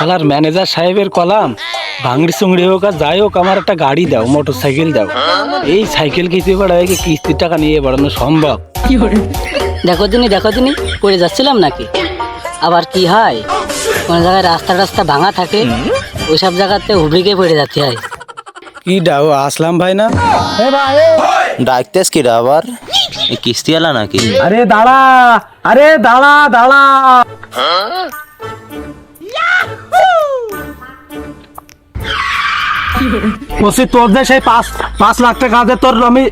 শালার ম্যানেজার সাহেবের কলাম, ভাঙড়ি চুংড়ি হোক আর যাই হোক আমার একটা গাড়ি দাও, মোটর সাইকেল দাও। এই সাইকেল কিস্তি বাড়ায় কি কিস্তির টাকা নিয়ে বাড়ানো সম্ভব? দেখো দিনই পড়ে যাচ্ছিলাম নাকি? আবার কি হয়, কোনো জায়গায় রাস্তা ভাঙা থাকে, ওইসব জায়গাতে হুবড়িকে পড়ে যাচ্ছে হয়। কি দাও আসলাম ভাই না? ডাকতেস কি আবার? কিস্তি আলা নাকি? আরে দাঁড়া, আরে দাঁড়া দাঁড়া। বলছি তোর যে সেই 5 লাখ টাকা আছে, তোর আমি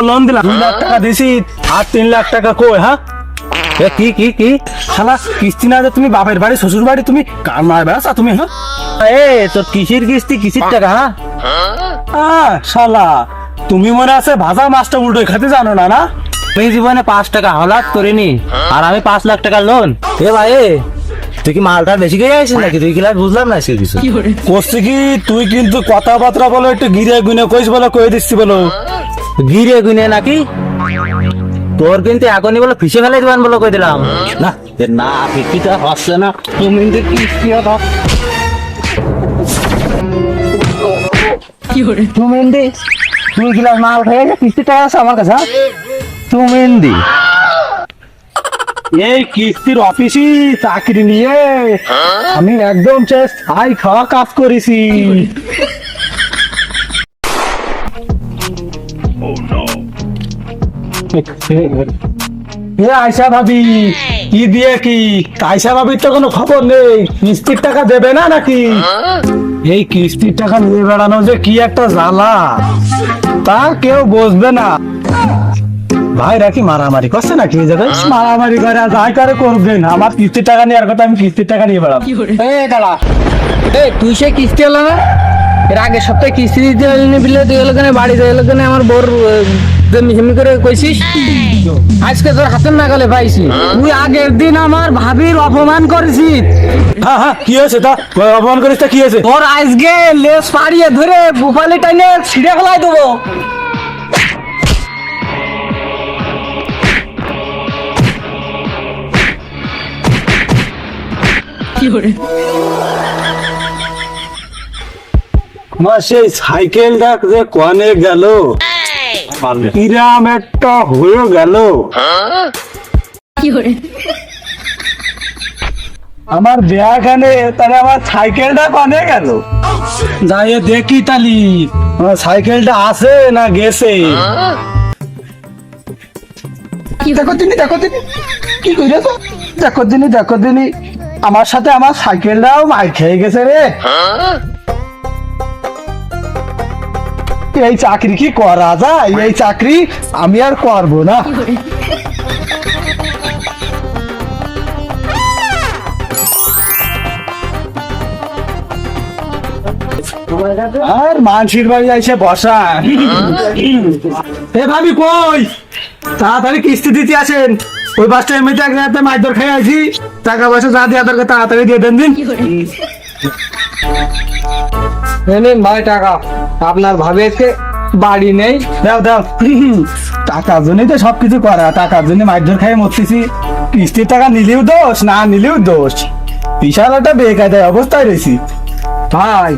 লোন দিলাম, 2 লাখ টাকা দিছি আর 3 লাখ টাকা কই? হ্যাঁ কি শালা কিস্তি না তুমি বাপের বাড়ি শ্বশুর বাড়ি তুমি কামায় বেড়াচ্ছা তুমি? হ্যাঁ তোর কিসির কিস্তি কিসির টাকা? হ্যাঁ শালা তুমি মনে আছে ভাজা মাছটা উল্টো খেতে জানো না? না তুমি জীবনে 5 টাকা হলাত করিনি আর আমি 5 লাখ টাকা লোন। এ ভাই তুই কি মালটা বেশি খেয়ে আসিস নাকি? তুই কি বুঝলাম না সে কিছু করছি কি? তুই কিন্তু কথাবার্তা বলো একটু গিরে গুনে কইস বলো, কই দিচ্ছি বলো। গিরে গুনে নাকি? তোর কিন্তু এখনই বলো ফিসে ফেলে দিবান বলো, কই দিলাম না। না ফিসিটা হচ্ছে না, তুমি কিস্তি তুই গিলাস মাল খেয়ে কিস্তি টাকা আছে আমার কাছে? তুমি এই কিস্তির অফিসে চাকরি নিয়ে আমি একদম হাই খাওয়া কাজ করেছি। আয়সা ভাবি কি দিয়ে কি? আয়সা ভাবির তো কোনো খবর নেই, কিস্তির টাকা দেবে না নাকি? এই কিস্তির টাকা নিয়ে বেড়ানো যে কি একটা জ্বালা, তা কেউ বুঝবে না। ভাইরা কি মারামারি করছে নাকি? মারামারি করে যাই করে করবে না, আমার কিস্তির টাকা নেওয়ার কথা, আমি কিস্তির টাকা নিয়ে বেড়াবো। দাঁড়া, তুই সে কিস্তি হলো না? এর আগের সপ্তাহে কিস্তি দিতে বিলে তুই হলো বাড়ি হলো আমার বোর মিশমি করে কইছিস, আজকে তোর হাতের নাগালে পাইছি। তুই আগের দিন আমার ভাবির অপমান করেছিস। হ্যাঁ কি হয়েছে? তা অপমান করিস তা কি হয়েছে? তোর আজকে লেস পাড়িয়ে ধরে বুফালি টাইনে ছিঁড়ে ফেলাই দেবো। সেই সাইকেলটা যে কনে গেল, কিরাম একটা হয়ে গেল। আমার বিয়াখানে তাহলে আমার সাইকেলটা কনে গেল? যাই দেখি তালি আমার সাইকেলটা আছে না গেছে। দেখো দিনি কি করেছ? দেখো দিনি আমার সাথে আমার সাইকেলটাও মার খেয়ে গেছে রে। এই চাকরি কি করা যায়? এই চাকরি আমি আর করবো না। আর মানসির বাড়ি এসে বসা। এ ভাবি কই? তাড়াতাড়ি কিস্তি দিতে আসেন। ওই বাসটা এমনিতে এক রাতে মাইদর খেয়ে আছি, টাকা পয়সা যা দেওয়া দরকার তাড়াতাড়ি দিয়ে দেন দিন। ভাই টাকা আপনার ভাবিকে বাড়ি নেই, দাও টাকার জন্যই তো সবকিছু করা, টাকার জন্য মাইদর খেয়ে মরতেছি। কিস্তির টাকা নিলেও দোষ, না নিলেও দোষ, বিশাল একটা বেকায়দায় অবস্থায় রয়েছি। ভাই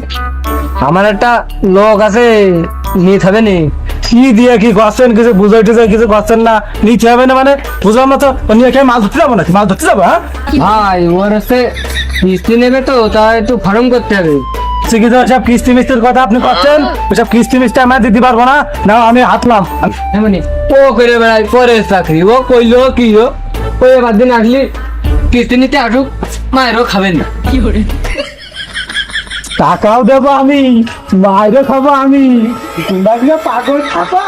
আমার একটা লোক আছে, নিতে হবে নি? কি দিয়ে কি করছেন? কিছু বুঝাইতে যায় কিছু করছেন না, নিতে হবে না মানে বুঝলাম না তো। নিয়ে খেয়ে মাছ ধরতে যাবো নাকি? মাছ ধরতে যাবো? হ্যাঁ ভাই ওর হচ্ছে কিস্তি নেবে তো, তা একটু ফর্ম করতে হবে। সব কিস্তি মিস্তির কথা আপনি করছেন, ওইসব কিস্তি মিস্তি আমি দিতে পারবো না। না আমি হাতলাম। ও করে বেড়াই পরে চাকরি, ও কইলো কি ওই এবার দিন আসলি কিস্তি নিতে আসুক, মায়েরও খাবেন না। টাকাও দেবো আমি, মায়েরও খাবো আমি, তোমরা পাগল খাবা।